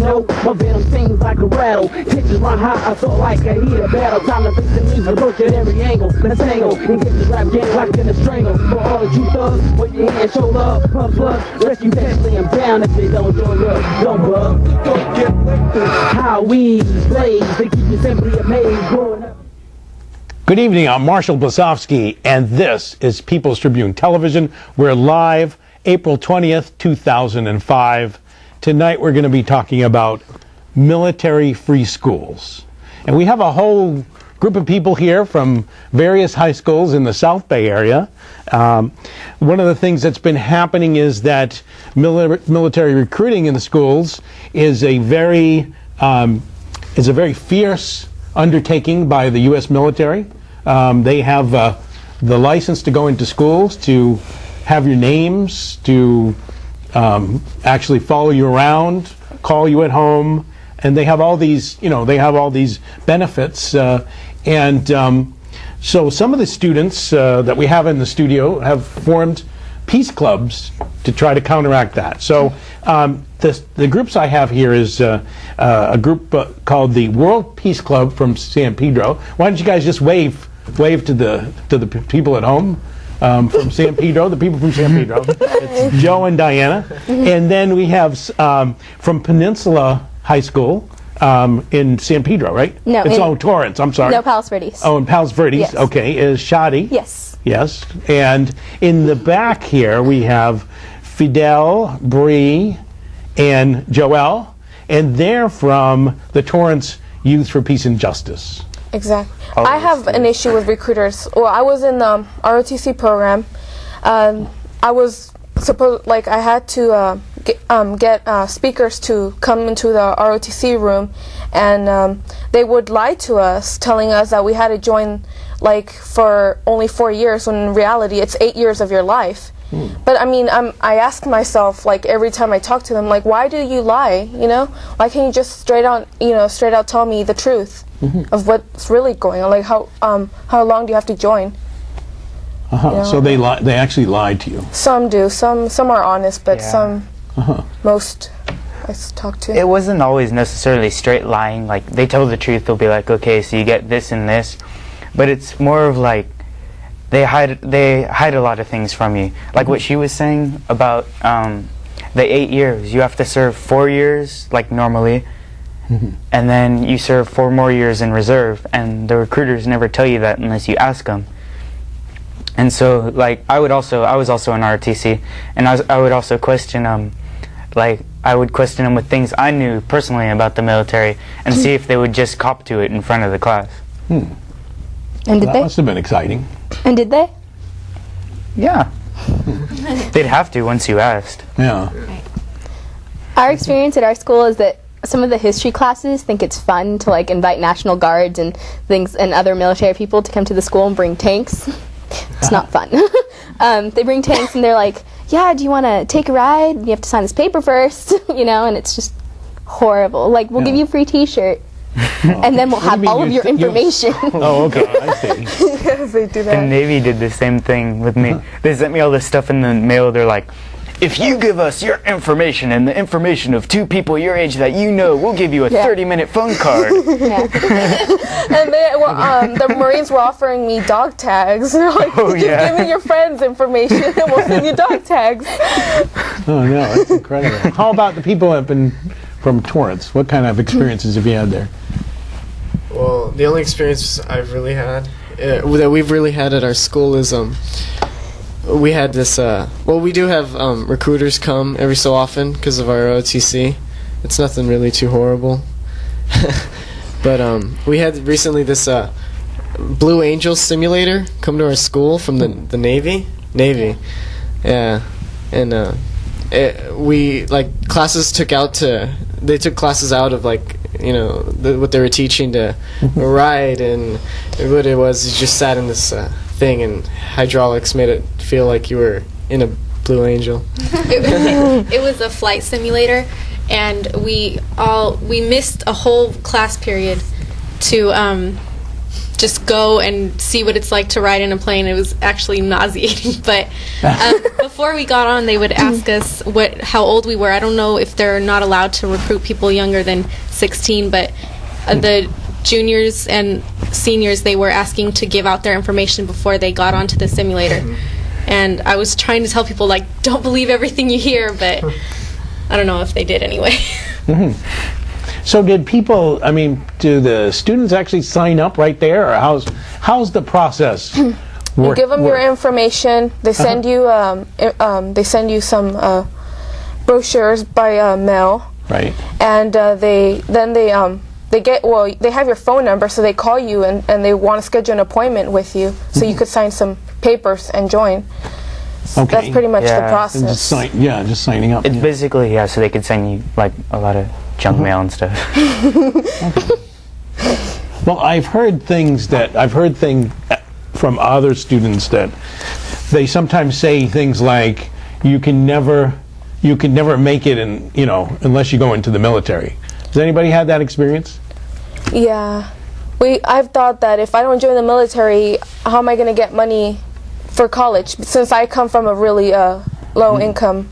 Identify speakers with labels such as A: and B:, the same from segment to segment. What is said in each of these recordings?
A: know. My venom stings like a rattle. Tensions run high, I feel like I hear a battle. Time to face the music, approach at every angle. Let's tangle and get this rap game locked in a strangle. For all the you thugs, put your hands, show love, pump slugs. Rescue family, I'm down if they don't show love. Don't bug, don't get lifted. How we blaze, they keep you simply amazed. Growing up.
B: Good evening, I'm Marshall Blasovsky, and this is People's Tribune Television. We're live April 20th, 2005. Tonight we're going to be talking about military-free schools. And we have a whole group of people here from various high schools in the South Bay area. One of the things that's been happening is that military recruiting in the schools is a very fierce undertaking by the U.S. military. They have the license to go into schools, to have your names, to actually follow you around, call you at home, and they have all these, benefits. So some of the students that we have in the studio have formed peace clubs to try to counteract that. So the groups I have here is a group called the World Peace Club from San Pedro. Why don't you guys just wave to the people at home from San Pedro, the people from San Pedro. It's Joe and Diana. And then we have from Peninsula High School in San Pedro, right?
C: No.
B: It's Torrance, I'm sorry.
C: No, Palos Verdes.
B: Oh, in Palos Verdes,
C: yes.
B: Okay, is Shadi.
C: Yes.
B: Yes, and in the back here we have Fidel, Bree, and Joelle, and they're from the Torrance Youth for Peace and Justice.
D: Exactly. I have an issue with recruiters. Well, I was in the ROTC program. I was supposed, I had to get speakers to come into the ROTC room, and they would lie to us, telling us that we had to join for only 4 years, when in reality it's 8 years of your life. But I mean, I ask myself, every time I talk to them, why do you lie? Why can't you just straight out tell me the truth of what's really going on? How long do you have to join?
B: So they actually lied to you.
D: Some do. Some are honest, but some, most I talk to.
E: It wasn't always necessarily straight lying. They tell the truth. They'll be like, okay, so you get this and this, but it's more of they hide a lot of things from you. Like what she was saying about the 8 years. You have to serve 4 years, normally, and then you serve 4 more years in reserve, and the recruiters never tell you that unless you ask them. And so, I was also in ROTC, and I would also question I would question them with things I knew personally about the military, and see if they would just cop to it in front of the class.
C: And did
B: that
C: they?
B: Must have been exciting.
C: And did they?
E: Yeah. They'd have to once you asked.
B: Yeah.
C: Our experience at our school is that some of the history classes think it's fun to invite National Guards and things and other military people to come to the school and bring tanks. It's not fun. They bring tanks and they're like, yeah, do you want to take a ride? You have to sign this paper first, and it's just horrible. We'll give you a free t-shirt. And then we'll have all of your information.
B: Oh, okay, I see.
D: Yes, they do that.
E: The Navy did the same thing with me. They sent me all this stuff in the mail. They're like, if you give us your information and the information of 2 people your age that you know, we'll give you a 30-minute phone card.
D: And the Marines were offering me dog tags. They're like, give me your friends' information and we'll send you dog tags.
B: Oh, no, that's incredible. How about the people that have been from Torrance? What kind of experiences have you had there?
F: Well, the only experience I've really had, that we've really had at our school is, we had this, we do have recruiters come every so often because of our OTC. It's nothing really too horrible. But we had recently this Blue Angel simulator come to our school from the Navy. Yeah. And classes took classes out of what they were teaching to ride, and what it was is just sat in this thing, and hydraulics made it feel like you were in a Blue Angel.
G: It was a flight simulator, and we missed a whole class period to just go and see what it's like to ride in a plane. It was actually nauseating, but Before we got on, they would ask us how old we were. I don't know if they're not allowed to recruit people younger than 16, but the juniors and seniors, they were asking to give out their information before they got onto the simulator. And I was trying to tell people, like, don't believe everything you hear, but I don't know if they did anyway.
B: So did people, I mean, do the students actually sign up right there, or how's the process?
D: You give them your information. They send you some brochures by mail.
B: Right.
D: And they have your phone number, so they call you and they want to schedule an appointment with you, so you could sign some papers and join. So
B: Okay.
D: that's pretty much the
E: Yeah.
D: process.
B: Just signing up.
E: It's basically, yeah, so they could send you like a lot of junk mail and stuff.
B: Well, I've heard things from other students that they sometimes say things like, you can never make it unless you go into the military. Has anybody had that experience?
D: Yeah. I've thought that if I don't join the military, how am I going to get money for college? Since I come from a really low income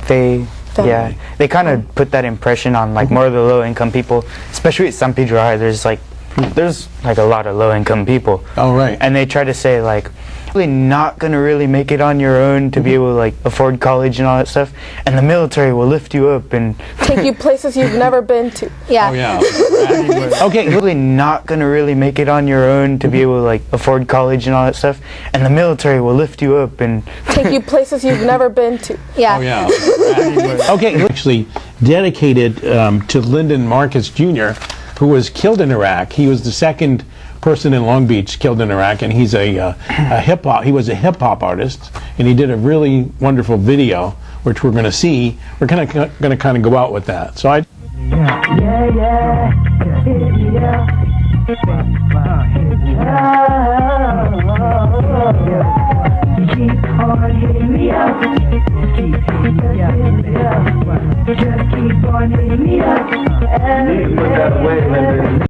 D: family.
E: Yeah, they kind of put that impression on like more of the low income people, especially at San Pedro High. There's like a lot of low income people.
B: Oh, right.
E: And they try to say like, really not gonna really make it on your own to be able to like afford college and all that stuff, and the military will lift you up and
D: take you places you've never been to.
C: Yeah.
B: Oh, yeah. Okay.
E: really not gonna really make it on your own to be able to like afford college and all that stuff, and the military will lift you up and
D: take you places you've never been to.
C: Yeah.
B: Oh, yeah. Okay. Actually dedicated to Lyndon Marcus Jr., who was killed in Iraq. He was the second person in Long Beach killed in Iraq, and he's a hip hop. He was a hip hop artist, and he did a really wonderful video, which we're going to see. We're going to kind of go out with that. So I.
H: Keep on hitting me up. Just keep on hitting me up.